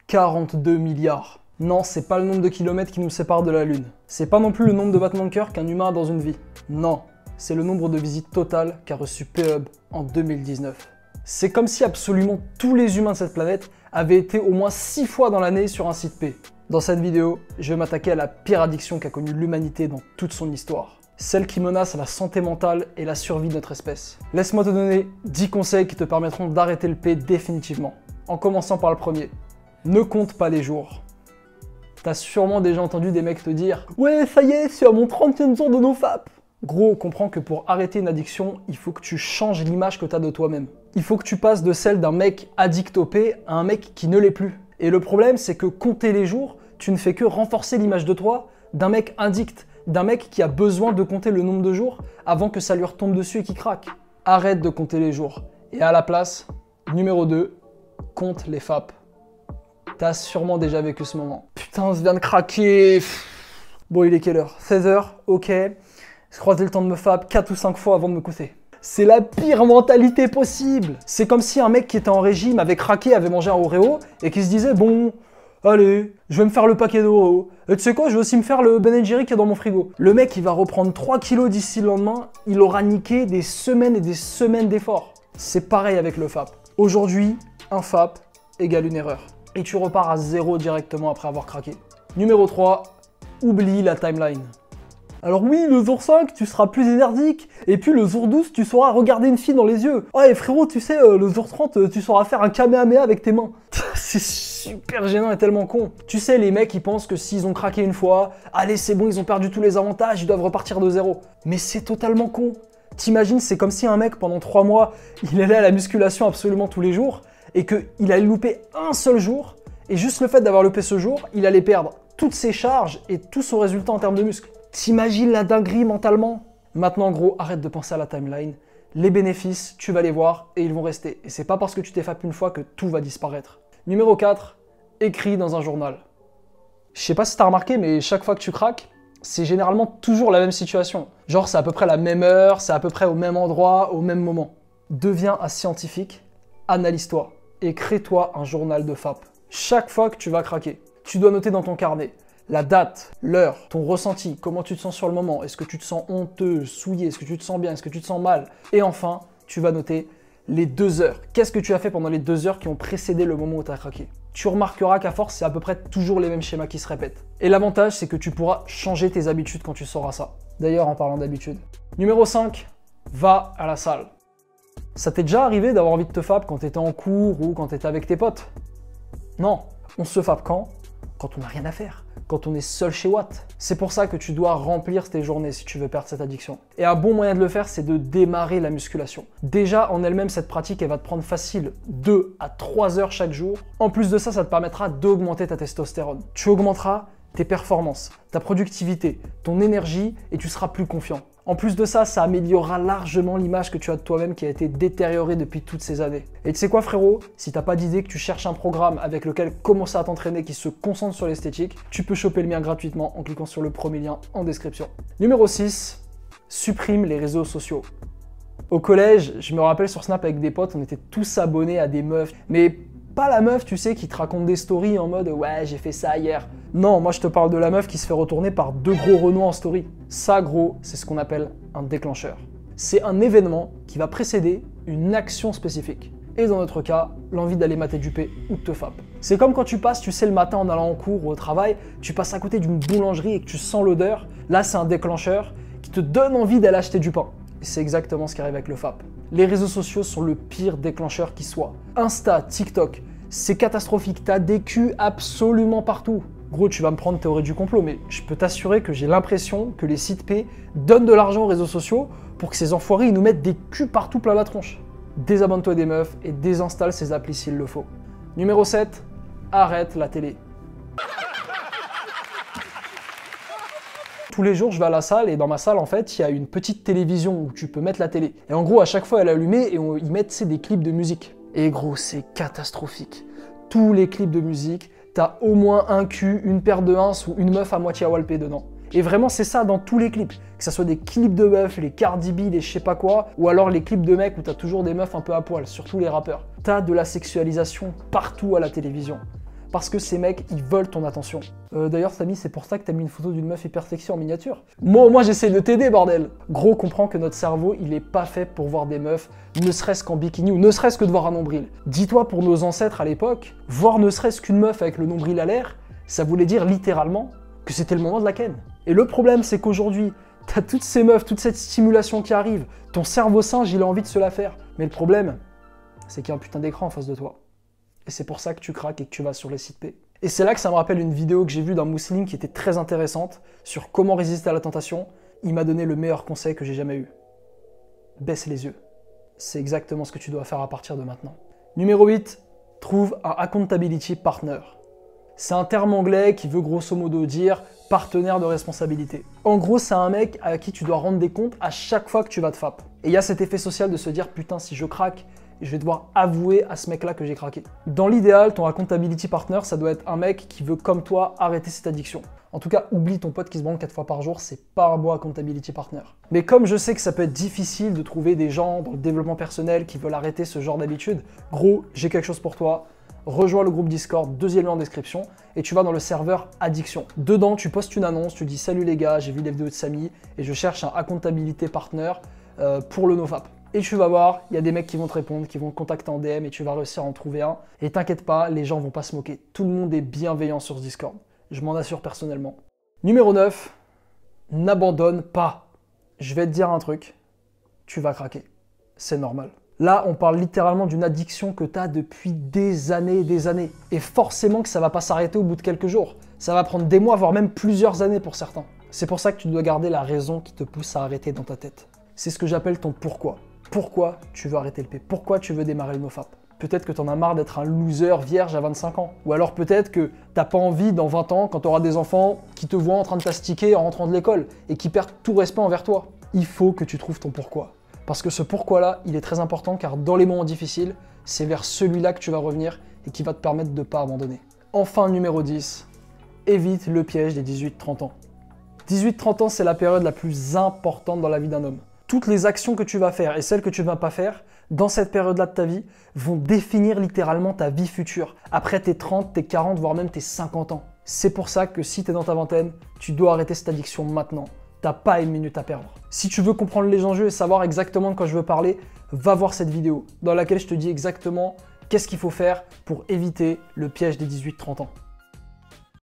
42 milliards. Non, c'est pas le nombre de kilomètres qui nous sépare de la Lune. C'est pas non plus le nombre de battements de cœur qu'un humain a dans une vie. Non, c'est le nombre de visites totales qu'a reçu P-Hub en 2019. C'est comme si absolument tous les humains de cette planète avaient été au moins 6 fois dans l'année sur un site P. Dans cette vidéo, je vais m'attaquer à la pire addiction qu'a connue l'humanité dans toute son histoire. Celle qui menace la santé mentale et la survie de notre espèce. Laisse-moi te donner 10 conseils qui te permettront d'arrêter le P définitivement. En commençant par le premier. Ne compte pas les jours. T'as sûrement déjà entendu des mecs te dire « Ouais, ça y est, c'est à mon 30e jour de nofap !» Gros, comprends que pour arrêter une addiction, il faut que tu changes l'image que t'as de toi-même. Il faut que tu passes de celle d'un mec addict au P à un mec qui ne l'est plus. Et le problème, c'est que compter les jours, tu ne fais que renforcer l'image de toi d'un mec addict, d'un mec qui a besoin de compter le nombre de jours avant que ça lui retombe dessus et qu'il craque. Arrête de compter les jours. Et à la place, numéro 2, compte les FAP. T'as sûrement déjà vécu ce moment. Putain, je viens de craquer. Bon, il est quelle heure? 16h, ok. Je croisais le temps de me FAP 4 ou 5 fois avant de me coucher. C'est la pire mentalité possible. C'est comme si un mec qui était en régime avait craqué, avait mangé un Oreo et qui se disait bon, allez, je vais me faire le paquet d'Oreo. Et tu sais quoi, je vais aussi me faire le Ben & Jerry qui est dans mon frigo. Le mec, il va reprendre 3 kilos d'ici le lendemain. Il aura niqué des semaines et des semaines d'efforts. C'est pareil avec le FAP. Aujourd'hui, un FAP égale une erreur. Et tu repars à zéro directement après avoir craqué. Numéro 3, oublie la timeline. Alors oui, le jour 5, tu seras plus énergique, et puis le jour 12, tu sauras regarder une fille dans les yeux. Ouais, frérot, tu sais, le jour 30, tu sauras faire un kamehameha avec tes mains. C'est super gênant et tellement con. Tu sais, les mecs, ils pensent que s'ils ont craqué une fois, allez, c'est bon, ils ont perdu tous les avantages, ils doivent repartir de zéro. Mais c'est totalement con. T'imagines, c'est comme si un mec, pendant 3 mois, il allait à la musculation absolument tous les jours, et qu'il allait louper un seul jour, et juste le fait d'avoir loupé ce jour, il allait perdre toutes ses charges et tout son résultat en termes de muscles. T'imagines la dinguerie mentalement? Maintenant, gros, arrête de penser à la timeline. Les bénéfices, tu vas les voir et ils vont rester. Et c'est pas parce que tu t'es FAP une fois que tout va disparaître. Numéro 4, écris dans un journal. Je sais pas si t'as remarqué, mais chaque fois que tu craques, c'est généralement toujours la même situation. Genre, c'est à peu près la même heure, c'est à peu près au même endroit, au même moment. Deviens un scientifique, analyse-toi et crée-toi un journal de FAP. Chaque fois que tu vas craquer, tu dois noter dans ton carnet la date, l'heure, ton ressenti, comment tu te sens sur le moment, est-ce que tu te sens honteux, souillé, est-ce que tu te sens bien, est-ce que tu te sens mal. Et enfin, tu vas noter les 2 heures. Qu'est-ce que tu as fait pendant les 2 heures qui ont précédé le moment où tu as craqué? Tu remarqueras qu'à force, c'est à peu près toujours les mêmes schémas qui se répètent. Et l'avantage, c'est que tu pourras changer tes habitudes quand tu sauras ça. D'ailleurs, en parlant d'habitudes. Numéro 5, va à la salle. Ça t'est déjà arrivé d'avoir envie de te FAP quand tu étais en cours ou quand tu étais avec tes potes? Non, on se FAP quand on n'a rien à faire. Quand on est seul chez Watt. C'est pour ça que tu dois remplir tes journées si tu veux perdre cette addiction. Et un bon moyen de le faire, c'est de démarrer la musculation. Déjà, en elle-même, cette pratique, elle va te prendre facile 2 à 3 heures chaque jour. En plus de ça, ça te permettra d'augmenter ta testostérone. Tu augmenteras tes performances, ta productivité, ton énergie et tu seras plus confiant. En plus de ça, ça améliorera largement l'image que tu as de toi-même qui a été détériorée depuis toutes ces années. Et tu sais quoi frérot? Si t'as pas d'idée, que tu cherches un programme avec lequel commencer à t'entraîner qui se concentre sur l'esthétique, tu peux choper le mien gratuitement en cliquant sur le premier lien en description. Numéro 6, supprime les réseaux sociaux. Au collège, je me rappelle sur Snap avec des potes, on était tous abonnés à des meufs, mais pas la meuf, tu sais, qui te raconte des stories en mode « Ouais, j'ai fait ça hier ». Non, moi je te parle de la meuf qui se fait retourner par 2 gros Renault en story. Ça, gros, c'est ce qu'on appelle un déclencheur. C'est un événement qui va précéder une action spécifique. Et dans notre cas, l'envie d'aller mater du P ou de te FAP. C'est comme quand tu passes, tu sais, le matin en allant en cours ou au travail, tu passes à côté d'une boulangerie et que tu sens l'odeur. Là, c'est un déclencheur qui te donne envie d'aller acheter du pain. Et c'est exactement ce qui arrive avec le FAP. Les réseaux sociaux sont le pire déclencheur qui soit. Insta, TikTok, c'est catastrophique. T'as des culs absolument partout. Gros, tu vas me prendre théorie du complot, mais je peux t'assurer que j'ai l'impression que les sites P donnent de l'argent aux réseaux sociaux pour que ces enfoirés ils nous mettent des culs partout plein la tronche. Désabonne-toi des meufs et désinstalle ces applis s'il le faut. Numéro 7, arrête la télé. Tous les jours, je vais à la salle et dans ma salle, en fait, il y a une petite télévision où tu peux mettre la télé. Et en gros, à chaque fois, elle est allumée et ils mettent des clips de musique. Et gros, c'est catastrophique. Tous les clips de musique, t'as au moins un cul, une paire de ins ou une meuf à moitié à walper dedans. Et vraiment, c'est ça dans tous les clips. Que ce soit des clips de meufs, les Cardi B, les je sais pas quoi, ou alors les clips de mecs où t'as toujours des meufs un peu à poil, surtout les rappeurs. T'as de la sexualisation partout à la télévision. Parce que ces mecs, ils veulent ton attention. D'ailleurs, Samy, c'est pour ça que t'as mis une photo d'une meuf hyper sexy en miniature. Moi, au moins, j'essaie de t'aider, bordel. Gros, comprends que notre cerveau, il est pas fait pour voir des meufs, ne serait-ce qu'en bikini ou ne serait-ce que de voir un nombril. Dis-toi, pour nos ancêtres à l'époque, voir ne serait-ce qu'une meuf avec le nombril à l'air, ça voulait dire littéralement que c'était le moment de la ken. Et le problème, c'est qu'aujourd'hui, t'as toutes ces meufs, toute cette stimulation qui arrive, ton cerveau singe, il a envie de se la faire. Mais le problème, c'est qu'il y a un putain d'écran en face de toi. Et c'est pour ça que tu craques et que tu vas sur les sites P. Et c'est là que ça me rappelle une vidéo que j'ai vue d'un musulman qui était très intéressante sur comment résister à la tentation. Il m'a donné le meilleur conseil que j'ai jamais eu. Baisse les yeux. C'est exactement ce que tu dois faire à partir de maintenant. Numéro 8, trouve un accountability partner. C'est un terme anglais qui veut grosso modo dire partenaire de responsabilité. En gros, c'est un mec à qui tu dois rendre des comptes à chaque fois que tu vas te FAP. Et il y a cet effet social de se dire putain, si je craque, je vais devoir avouer à ce mec-là que j'ai craqué. Dans l'idéal, ton accountability partner, ça doit être un mec qui veut, comme toi, arrêter cette addiction. En tout cas, oublie ton pote qui se branle 4 fois par jour, c'est pas un bon accountability partner. Mais comme je sais que ça peut être difficile de trouver des gens dans le développement personnel qui veulent arrêter ce genre d'habitude, gros, j'ai quelque chose pour toi. Rejoins le groupe Discord, deuxième lien en description, et tu vas dans le serveur Addiction. Dedans, tu postes une annonce, tu dis « Salut les gars, j'ai vu les vidéos de Samy et je cherche un accountability partner pour le NoFap ». Et tu vas voir, il y a des mecs qui vont te répondre, qui vont te contacter en DM et tu vas réussir à en trouver un. Et t'inquiète pas, les gens vont pas se moquer. Tout le monde est bienveillant sur ce Discord. Je m'en assure personnellement. Numéro 9, n'abandonne pas. Je vais te dire un truc, tu vas craquer. C'est normal. Là, on parle littéralement d'une addiction que tu as depuis des années et des années. Et forcément que ça va pas s'arrêter au bout de quelques jours. Ça va prendre des mois, voire même plusieurs années pour certains. C'est pour ça que tu dois garder la raison qui te pousse à arrêter dans ta tête. C'est ce que j'appelle ton pourquoi. Pourquoi tu veux arrêter le P? Pourquoi tu veux démarrer le NoFap? Peut-être que tu en as marre d'être un loser vierge à 25 ans. Ou alors peut-être que t'as pas envie dans 20 ans, quand tu auras des enfants, qui te voient en train de t'astiquer en rentrant de l'école et qui perdent tout respect envers toi. Il faut que tu trouves ton pourquoi. Parce que ce pourquoi-là, il est très important car dans les moments difficiles, c'est vers celui-là que tu vas revenir et qui va te permettre de ne pas abandonner. Enfin, numéro 10, évite le piège des 18-30 ans. 18-30 ans, c'est la période la plus importante dans la vie d'un homme. Toutes les actions que tu vas faire et celles que tu ne vas pas faire, dans cette période-là de ta vie, vont définir littéralement ta vie future. Après tes 30, tes 40, voire même tes 50 ans. C'est pour ça que si tu es dans ta vingtaine, tu dois arrêter cette addiction maintenant. T'as pas une minute à perdre. Si tu veux comprendre les enjeux et savoir exactement de quoi je veux parler, va voir cette vidéo dans laquelle je te dis exactement qu'est-ce qu'il faut faire pour éviter le piège des 18-30 ans.